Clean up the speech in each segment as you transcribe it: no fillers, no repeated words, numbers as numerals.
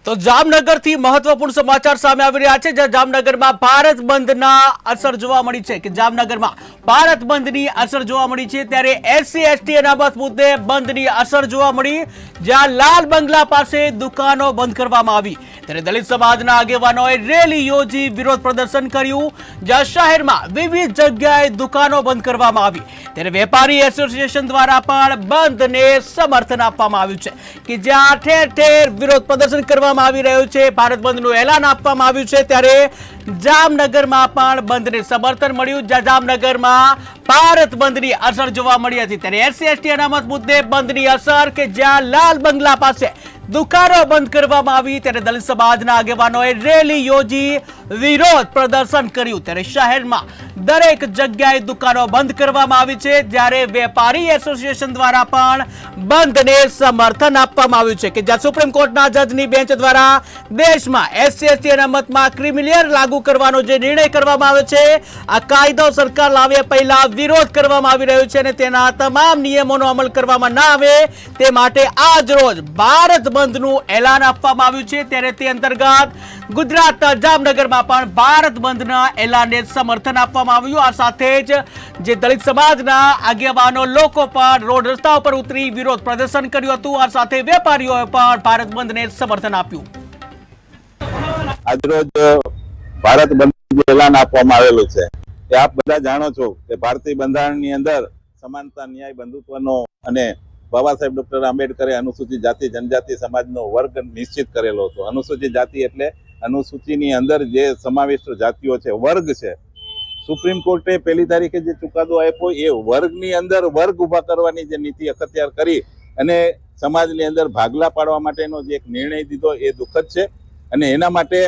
તો જામનગરથી મહત્વપૂર્ણ સમાચાર સામે આવી રહ્યા છે, જ્યાં જામનગરમાં ભારત બંધના અસર જોવા મળી છે કે જામનગરમાં ભારત બંધની અસર જોવા મળી છે, ત્યારે એસસી એસટી અનામત મુદ્દે બંધની અસર જોવા મળી, જ્યાં લાલ બંગલા પાસે દુકાનો બંધ કરવામાં આવી, ત્યારે દલિત સમાજના આગેવાનોએ રેલી યોજી વિરોધ પ્રદર્શન કર્યું, જ્યાં શહેરમાં વિવિધ જગ્યાએ દુકાનો બંધ કરવામાં આવી, ત્યારે વેપારી એસોસિએશન દ્વારા પણ બંધને સમર્થન આપવામાં આવ્યું છે કે જ્યાં ઠેર ઠેર વિરોધ પ્રદર્શન કરવામાં આવી રહ્યું છે, ભારત બંધનું એલાન આપવામાં આવ્યું છે, ત્યારે જામનગરમાં પણ બંધને સમર્થન મળ્યું, જ્યાં જામનગરમાં ભારત બંધની અસર જોવા મળી હતી, ત્યારે એસસી એસટી અનામત મુદ્દે બંધની અસર કે જ્યાં લાલ બંગલા પાસે દુકાનો બંધ કરવામાં આવી, ત્યારે દલિત સમાજના આગેવાનોએ રેલી યોજી વિરોધ પ્રદર્શન કર્યું, ત્યારે શહેરમાં દરેક જગ્યાએ દુકાનો બંધ કરવામાં આવી છે, જ્યારે વેપારી એસોસિએશન દ્વારા પણ બંધને સમર્થન આપવામાં આવ્યું છે કે જ્યાં સુપ્રીમ કોર્ટના જજની બેન્ચ દ્વારા દેશમાં એસસી એસટી અનામતમાં ક્રિમિનલ લાગુ કરવાનો જે નિર્ણય કરવામાં આવ્યો છે, આ કાયદો સરકાર લાવે પહેલા વિરોધ કરવામાં આવી રહ્યો છે અને તેના તમામ નિયમોનો અમલ કરવામાં ના આવે તે માટે આજ રોજ ભારત બંધનું એલાન આપવામાં આવ્યું છે, ત્યારે તે અંતર્ગત ગુજરાતના જામનગરમાં પણ ભારત બંધના એલાનને સમર્થન આપવામાં આવ્યું, આ સાથે જ જે દલિત સમાજના આગેવાનો લોકો પણ રોડ રસ્તા ઉપર ઉતરી વિરોધ પ્રદર્શન કર્યું હતું, આ સાથે વેપારીઓએ પણ ભારત બંધને સમર્થન આપ્યું. આજરોજ ભારત બંધ એલાન આપવામાં આવેલું છે કે આપ બધા જાણો છો કે ભારતીય બંધારણની અંદર સમાનતા, ન્યાય, બંધુત્વનો અને બાબા સાહેબ ડોક્ટર આંબેડકરે અનુસૂચિત જાતિ જનજાતિ સમાજનો વર્ગ નિશ્ચિત કરેલો હતો. અનુસૂચિત જાતિ એટલે અનુસૂચિની અંદર જે સમાવિષ્ટ જાતિઓ છે, વર્ગ છે. સુપ્રીમ કોર્ટે પહેલી તારીખે જે ચુકાદો આપ્યો એ વર્ગની અંદર વર્ગ ઉભા કરવાની જે નીતિ અખત્યાર કરી અને સમાજની અંદર ભાગલા પાડવા માટેનો જે એક નિર્ણય દીધો એ દુઃખદ છે અને એના માટે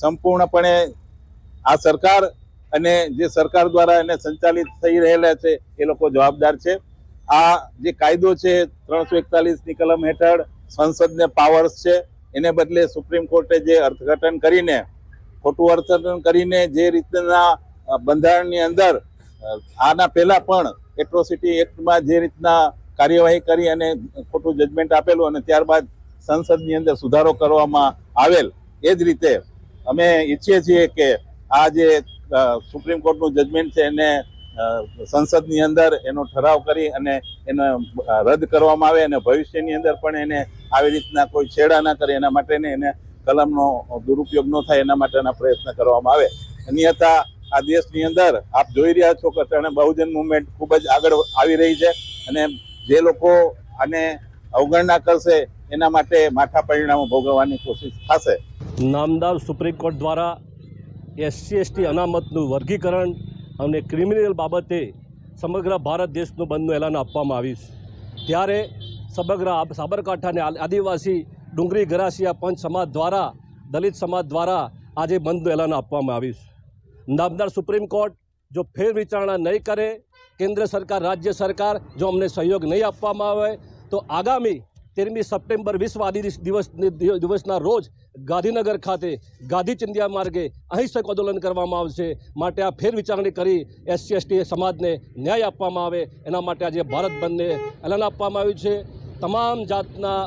સંપૂર્ણપણે આ સરકાર અને જે સરકાર દ્વારા એને સંચાલિત થઈ રહેલા છે એ લોકો જવાબદાર છે. આ જે કાયદો છે 341ની કલમ હેઠળ સંસદને પાવર્સ છે, એને બદલે સુપ્રીમ કોર્ટે જે અર્થઘટન કરીને ખોટું અર્થઘટન કરીને જે રીતના બંધારણની અંદર આના પહેલા પણ એટ્રોસિટી એક્ટમાં જે રીતના કાર્યવાહી કરી અને ખોટું જજમેન્ટ આપેલું અને ત્યારબાદ સંસદની અંદર સુધારો કરવામાં આવેલ, એ જ રીતે અમે ઈચ્છીએ છીએ કે આ જે સુપ્રીમ કોર્ટનું જજમેન્ટ છે એને સંસદની અંદર એનો ઠરાવ કરી અને એને રદ કરવામાં આવે અને ભવિષ્યની અંદર પણ એને આવી રીતના કોઈ છેડા ના કરે એના માટે એને કલમનો દુરુપયોગ ન થાય એના માટેના પ્રયત્ન કરવામાં આવે. અન્યથા આ દેશની અંદર આપ જોઈ રહ્યા છો કે અત્યારે બહુજન મુવમેન્ટ ખૂબ જ આગળ આવી રહી છે અને જે લોકો આને અવગણના કરશે એના માટે માઠા પરિણામો ભોગવવાની કોશિશ થશે. નામદાર સુપ્રીમ કોર્ટ દ્વારા એસસી એસટી અનામતનું વર્ગીકરણ અને ક્રિમિનલ બાબતે સમગ્ર ભારત દેશનું બંધનું એલાન આપવામાં આવ્યું છે, ત્યારે સમગ્ર સાબરકાંઠાને આદિવાસી ડુંગરી ગરાસિયા પંચ સમાજ દ્વારા દલિત સમાજ દ્વારા આજે બંધનું એલાન આપવામાં આવ્યું છે. નામદાર સુપ્રીમ કોર્ટ જો ફેર વિચારણા નહીં કરે, કેન્દ્ર સરકાર, રાજ્ય સરકાર જો અમને સહયોગ નહીં આપવામાં આવે તો આગામી 13મી સપ્ટેમ્બર વિશ્વ આદિવાસી દિવસના રોજ ગાંધીનગર ખાતે ગાંધી ચિંધ્યા માર્ગે અહિંસક આંદોલન કરવામાં આવશે. માટે આ ફેર વિચારણા કરી એસસી એસટી સમાજને ન્યાય આપવામાં આવે એના માટે આજે ભારત બંધને એલાન આપવામાં આવ્યું છે. તમામ જાતના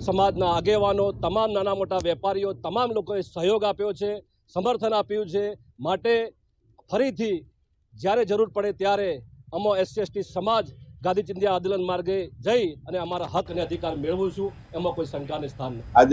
સમાજના આગેવાનો, તમામ નાના મોટા વેપારીઓ, તમામ લોકોએ સહયોગ આપ્યો છે, સમર્થન આપ્યું છે. માટે ફરીથી જ્યારે જરૂર પડે ત્યારે અમો એસસી એસટી સમાજ ગાંધી ચિંધ્યા આંદોલન માર્ગે જઈ અને અમારા હક અને અધિકાર મેળવું છું, એમાં કોઈ શંકાને સ્થાન નથી.